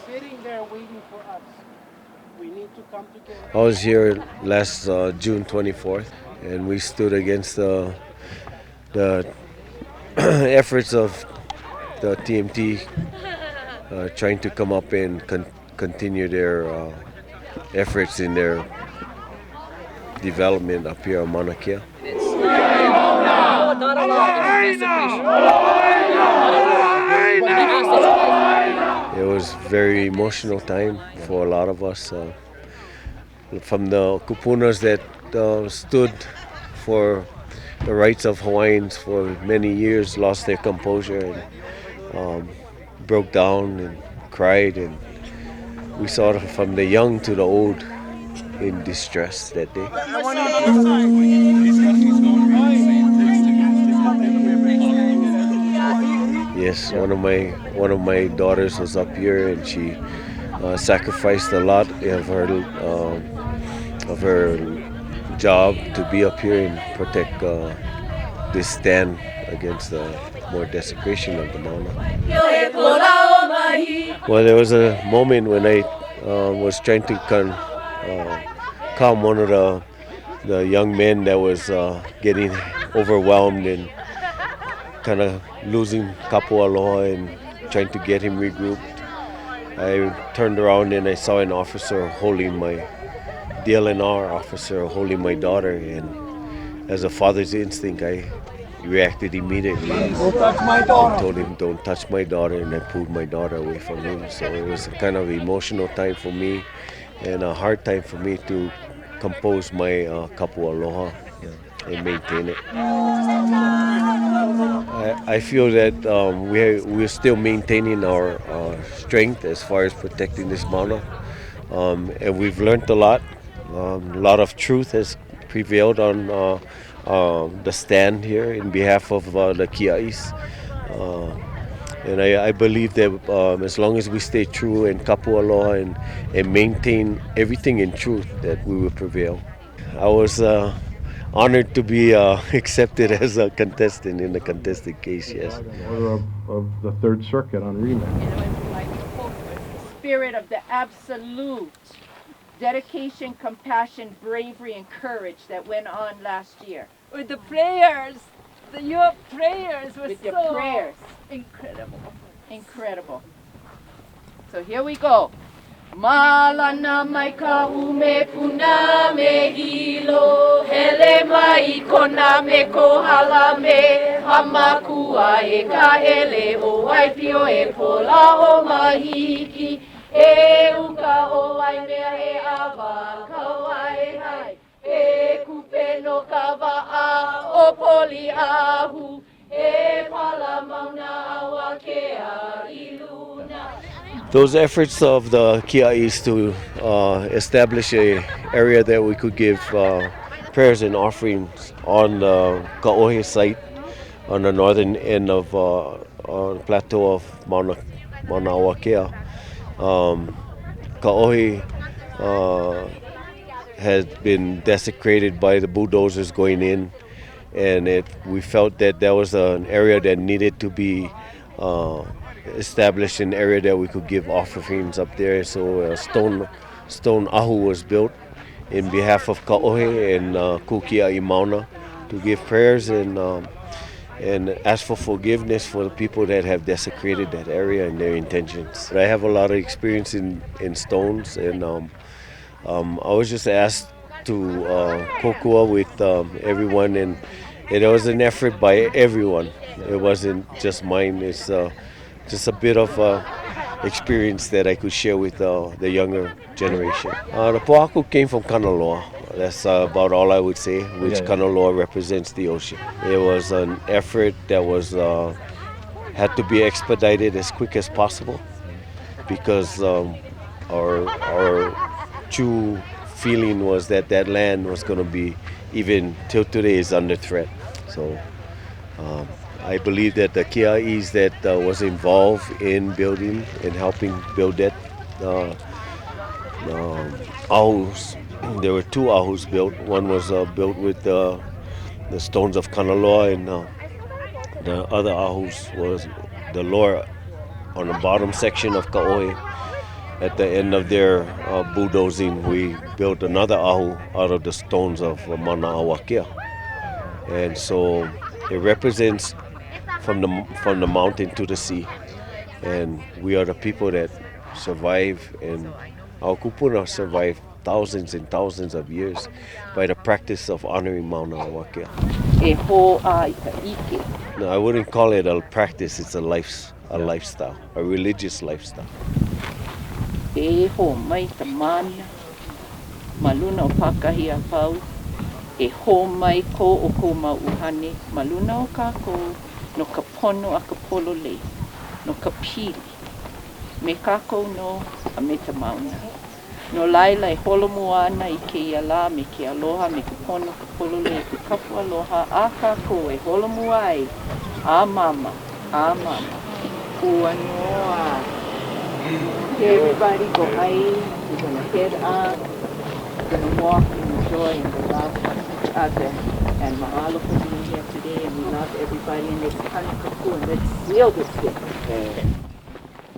sitting there waiting for us. We need to come together. I was here last June 24th, and we stood against the efforts of the TMT trying to come up and continue their efforts in their development up here on Mauna Kea. It was a very emotional time for a lot of us. From the kupunas that stood for the rights of Hawaiians for many years, lost their composure and broke down and cried, and we saw from the young to the old in distress that day. Yes, one of my daughters was up here, and she sacrificed a lot of her job to be up here and protect this stand against more desecration of the Mauna. Well, there was a moment when I was trying to calm one of the young men that was getting overwhelmed and kind of losing kapu aloha and trying to get him regrouped. I turned around and I saw an officer holding my DLNR officer holding my daughter, and as a father's instinct, I reacted immediately. Don't touch my daughter. I told him, "Don't touch my daughter," and I pulled my daughter away from him. So it was a kind of emotional time for me, and a hard time for me to compose my kapu aloha and maintain it. I feel that we're still maintaining our strength as far as protecting this Mauna, and we've learned a lot. A lot of truth has prevailed on the stand here in behalf of the Kia'is. And I believe that as long as we stay true in kapu aloha and maintain everything in truth, that we will prevail. I was honored to be accepted as a contestant in the contested case, yes. Order of the Third Circuit on remand. It was like the spirit of the absolute dedication, compassion, bravery, and courage that went on last year. With the prayers, your prayers were With so your prayers. incredible. Incredible. So here we go. Malana mai ka ume puna me hilo, hele mai kona me kohala me, hamakua e ka hele o waipio e pola o mahiki, e uka o wai mea e awa, kaua e hai, e kupe no kawaa o poli ahu, e pala mauna awa kea i luna. Those efforts of the Kia'is to establish a area that we could give prayers and offerings on the Ka'ohe site on the northern end of the plateau of Mauna Kea. Ka'ohe has been desecrated by the bulldozers going in, and we felt that there was an area that needed to be established, an area that we could give offerings up there. So a stone ahu was built in behalf of Ka'ohe and Kukia'i Mauna to give prayers and ask for forgiveness for the people that have desecrated that area and their intentions. I have a lot of experience in stones, and I was just asked to kokua with everyone, and it was an effort by everyone. It wasn't just mine. It's just a bit of experience that I could share with the younger generation. The poaku came from Kanaloa. That's about all I would say, which Kanaloa represents the ocean. It was an effort that was had to be expedited as quick as possible because our true feeling was that land was going to be, even till today, is under threat. So I believe that the Kia'is that was involved in building and helping build that ahus, there were two ahus built. One was built with the stones of Kanaloa, and the other ahus was the lower, on the bottom section of Ka'ohe, at the end of their bulldozing, we built another ahu out of the stones of Mauna Kea. And so it represents from the mountain to the sea. And we are the people that survive, and our kupuna survived thousands and thousands of years by the practice of honoring Mauna Kea. E ho a i ka ike. No, I wouldn't call it a practice, it's a lifestyle, a religious lifestyle. E ho mai ka mana. Maluna o pakahi a pau. E ho mai ko o ko mauhane. Maluna o kako no ka pono a ka pololei. No ka pili. Me kako no a me ta mauna. No laila e holomu ana i ke iala me ke aloha me ke pono ka pololei. Ke kapu aloha a kako e holomu ai. A mama. Ua noa. Okay, everybody go high. We're going to head up. We're going to walk in the joy and the love of each other. And mahalo for being here today. And we love everybody. And it's kanikapu. And let's seal this thing.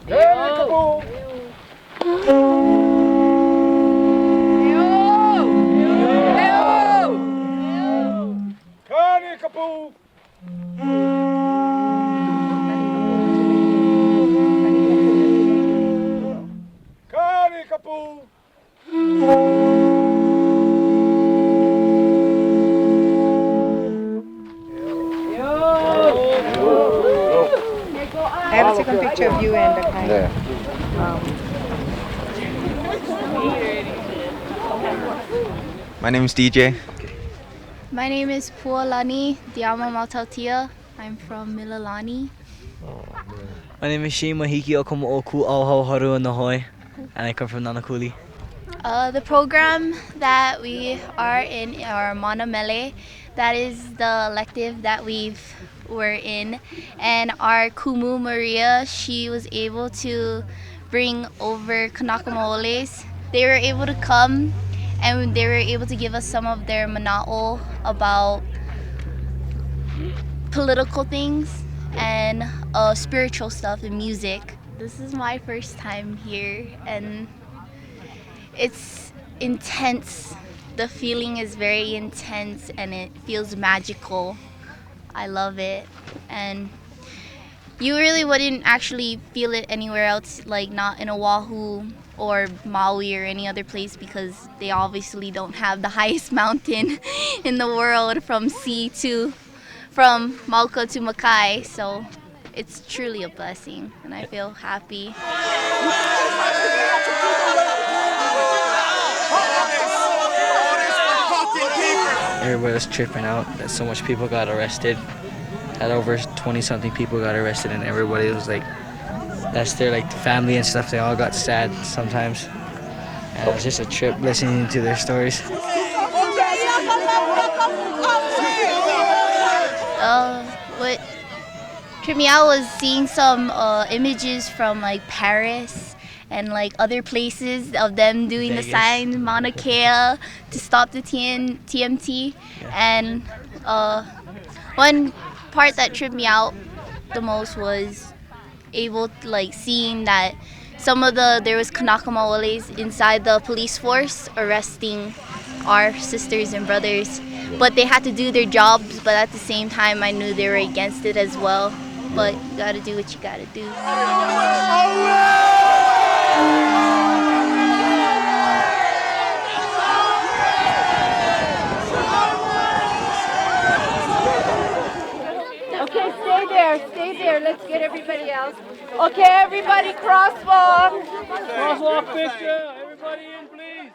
Kanikapu! Kanikapu! I have a second picture of you and the kind. My name is DJ. My name is Pualani Diama Mautautia. I'm from Mililani. My name is Shima Hiki Okomo Oku Auhau Haru Nahoi, and I come from Nanakuli. The program that we are in are Mauna Mele. That is the elective that we're in. And our Kumu Maria, she was able to bring over Kanakamoles. They were able to come and they were able to give us some of their mana'o about political things and spiritual stuff and music. This is my first time here and it's intense. The feeling is very intense and it feels magical. I love it. And you really wouldn't actually feel it anywhere else, like not in Oahu or Maui or any other place, because they obviously don't have the highest mountain in the world from Mauka to Makai. So it's truly a blessing and I feel happy. Everybody was tripping out that so much people got arrested. That over 20-something people got arrested, and everybody was like, that's their like family and stuff. They all got sad sometimes. And it was just a trip listening to their stories. What tripped me out was seeing some images from like Paris and like other places of them doing Vegas. the sign Mauna Kea to stop the TMT. Yeah. And one part that tripped me out the most was able to, like, seeing that there was Kanakamo'oles inside the police force arresting our sisters and brothers, but they had to do their jobs, but at the same time I knew they were against it as well. But you gotta do what you gotta do. Okay, stay there. Let's get everybody else. Okay, everybody crosswalk. Crosswalk picture. Everybody in, please.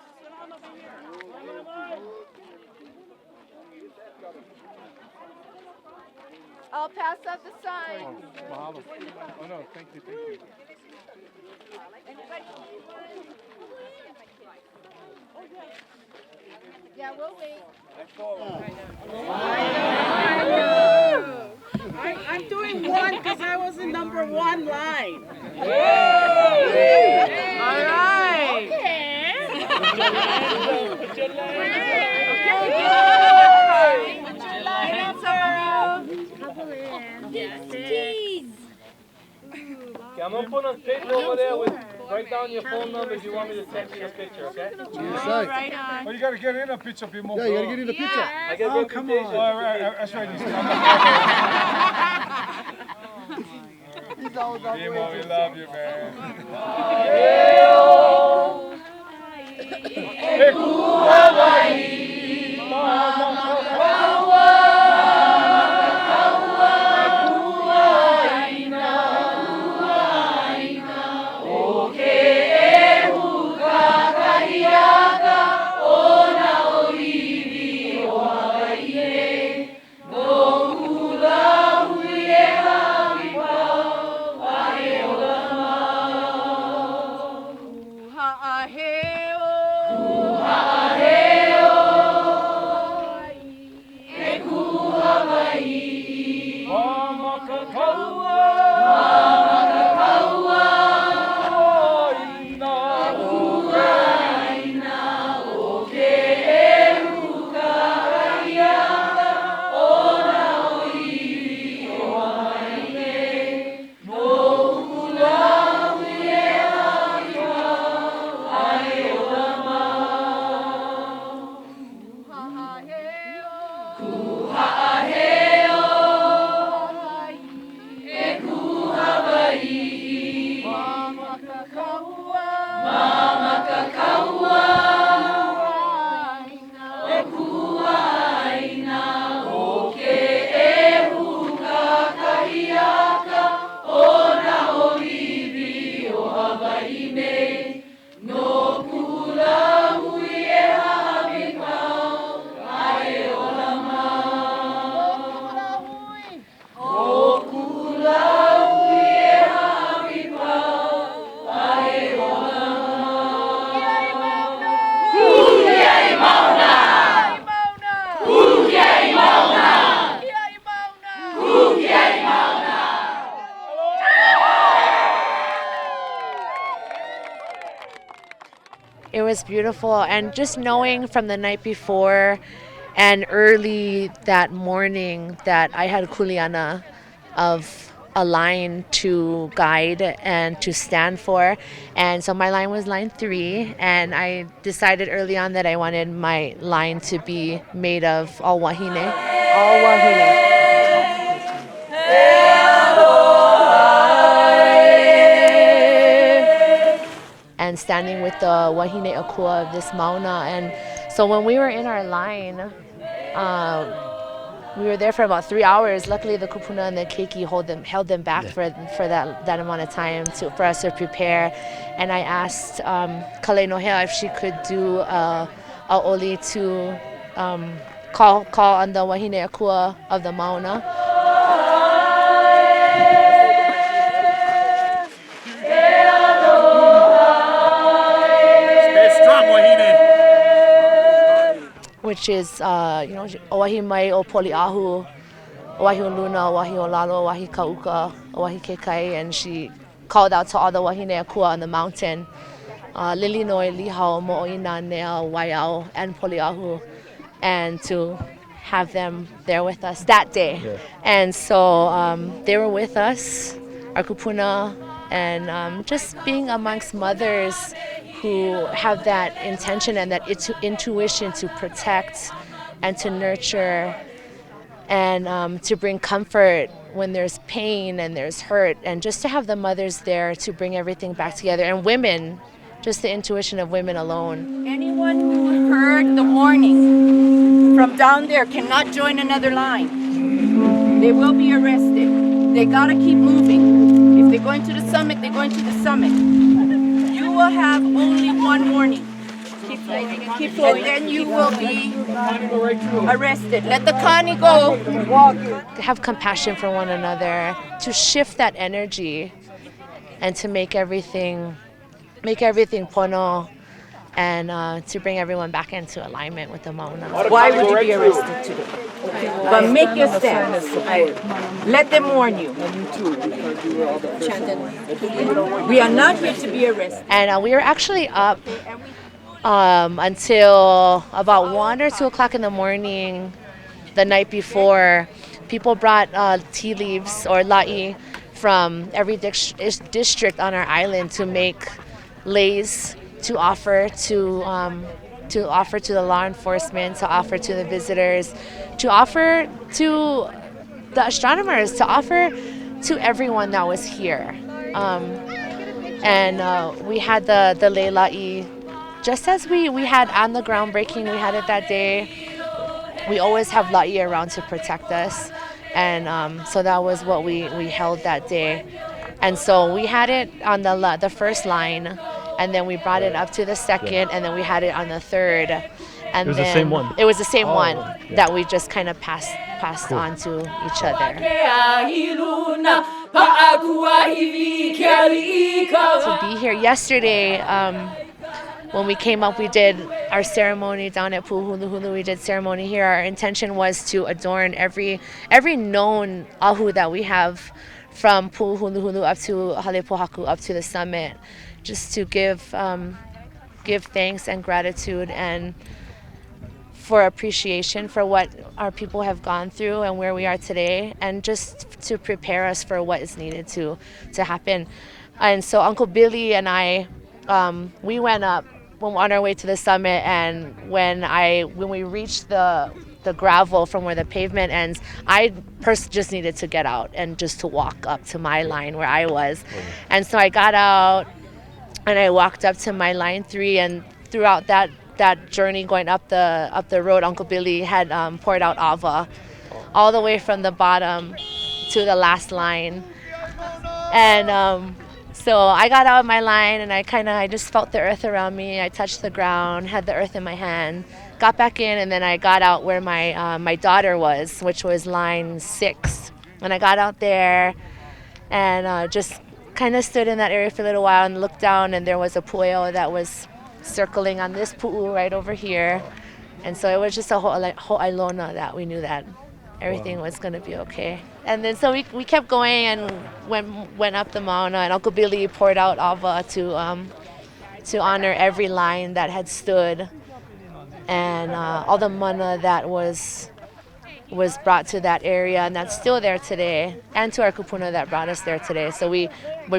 I'll pass out the sign. Mahalo. Oh no, thank you. Yeah, we'll wait. I'm doing one because I was in number one line. All right. Okay, I'm gonna put on paper over there with Write down your phone number if you want me to text you a picture, okay? Right on. Oh, you gotta get in a picture, people. Yeah, you gotta get in the picture. I gotta get come on. That's right. Dimo, we love you, man. It was beautiful, and just knowing from the night before and early that morning that I had kuleana of a line to guide and to stand for. And so my line was line 3, and I decided early on that I wanted my line to be made of all wahine. All wahine. And standing with the wahine akua of this mauna. And so when we were in our line, we were there for about 3 hours. Luckily, the kupuna and the keiki held them back for that amount of time for us to prepare. And I asked Kale Nohea if she could do a oli to call on the wahine akua of the mauna. Which is, owahi mai o poliahu, owahi o luna, owahi o lalo, owahi kauka, owahi kekai, and she called out to all the wahine akua on the mountain, lili noi, lihau, mo'oina, nea, waiau, and poliahu, and to have them there with us that day. Yeah. And so they were with us, our kupuna, and just being amongst mothers who have that intention and that intuition to protect and to nurture and to bring comfort when there's pain and there's hurt, and just to have the mothers there to bring everything back together. And women, just the intuition of women alone. Anyone who heard the warning from down there cannot join another line. They will be arrested. They gotta keep moving. If they're going to the summit, they're going to the summit. You will have only one warning. Keep flowing and keep flowing. And then you will be arrested. Let the kani go. Have compassion for one another, to shift that energy and to make everything pono, and to bring everyone back into alignment with the mauna. Why would you be arrested today? But make your stance. Let them warn you. We are not here to be arrested. And we were actually up until about 1 or 2 o'clock in the morning the night before. People brought tea leaves or la'i from every district on our island to make leis to offer to the law enforcement, to offer to the visitors, to offer to the astronomers, to offer to everyone that was here. And we had the Leila'i, just as we had on the groundbreaking, we had it that day. We always have La'i around to protect us. And so that was what we held that day. And so we had it on the first line, and then we brought it up to the second, and then we had it on the third. And It was then the same one? It was the same one Yeah. that we just kind of passed on to each other. To be here yesterday, when we came up, we did our ceremony down at Pu'uhuluhulu. We did ceremony here. Our intention was to adorn every known ahu that we have, from Pu'uhuluhulu up to Halepohaku, up to the summit, just to give thanks and gratitude and for appreciation for what our people have gone through and where we are today, and just to prepare us for what is needed to happen. And so Uncle Billy and I, we went up on our way to the summit, and when we reached the gravel from where the pavement ends, I just needed to get out and just to walk up to my line where I was. And so I got out and I walked up to my line 3, and throughout that journey going up the road, Uncle Billy had poured out ava all the way from the bottom to the last line. And so I got out of my line, and I just felt the earth around me. I touched the ground, had the earth in my hand, got back in, and then I got out where my daughter was, which was line 6. And I got out there and just kind of stood in that area for a little while and looked down, and there was a pueo that was circling on this pu'u right over here. And so it was just a ho'ailona that we knew that everything was going to be okay. And then so we kept going and went up the Mauna, and Uncle Billy poured out ava to honor every line that had stood, and all the mana that was brought to that area, and that's still there today, and to our kupuna that brought us there today. So he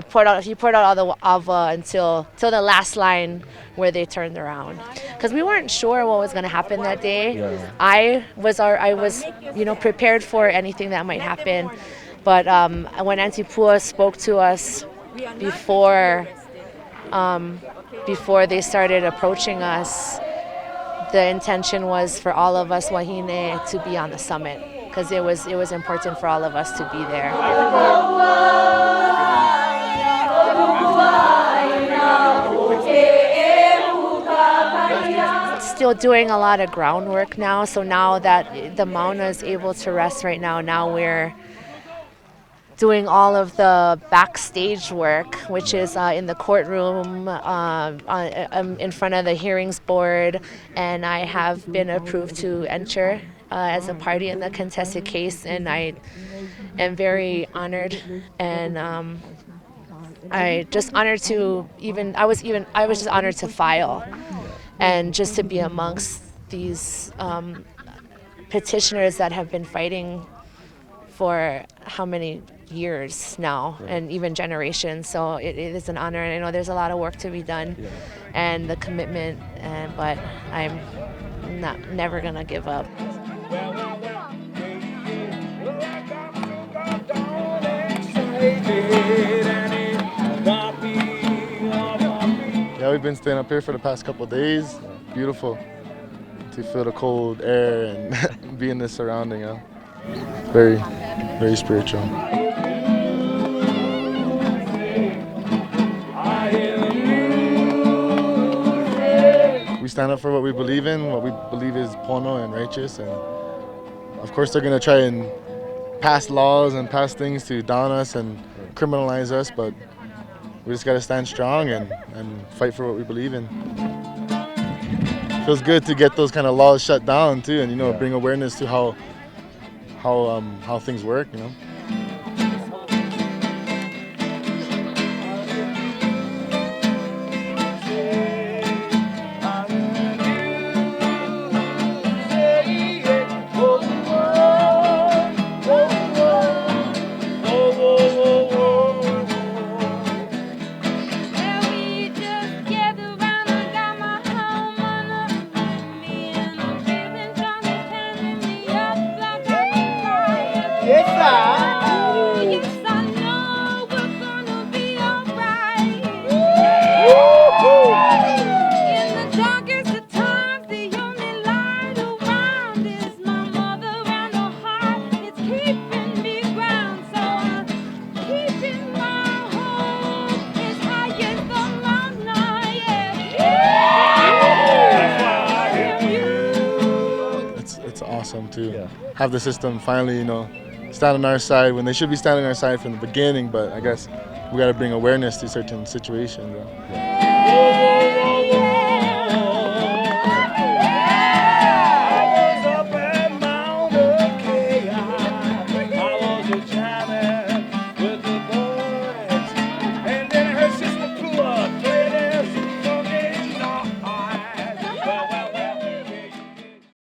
poured out all the ava until the last line where they turned around, because we weren't sure what was going to happen that day. Yeah. I was prepared for anything that might happen, but when Auntie Pua spoke to us before they started approaching us, the intention was for all of us wahine to be on the summit, because it was important for all of us to be there. Still doing a lot of groundwork now, so now that the Mauna is able to rest right now we're doing all of the backstage work, which is in the courtroom, in front of the hearings board, and I have been approved to enter as a party in the contested case, and I am very honored, and I just honored to I was just honored to file, and just to be amongst these petitioners that have been fighting for how many years now, and even generations. So it is an honor, and I know there's a lot of work to be done, and the commitment, but I'm never gonna give up. Yeah, we've been staying up here for the past couple of days. Beautiful to feel the cold air and be in this surrounding. Very, very spiritual. We stand up for what we believe in. What we believe is pono and righteous, and of course they're gonna try and pass laws and pass things to down us and criminalize us, but we just gotta stand strong and fight for what we believe in. Feels good to get those kind of laws shut down too, and bring awareness to how things work, to have the system finally, stand on our side when they should be standing on our side from the beginning. But I guess we got to bring awareness to certain situations.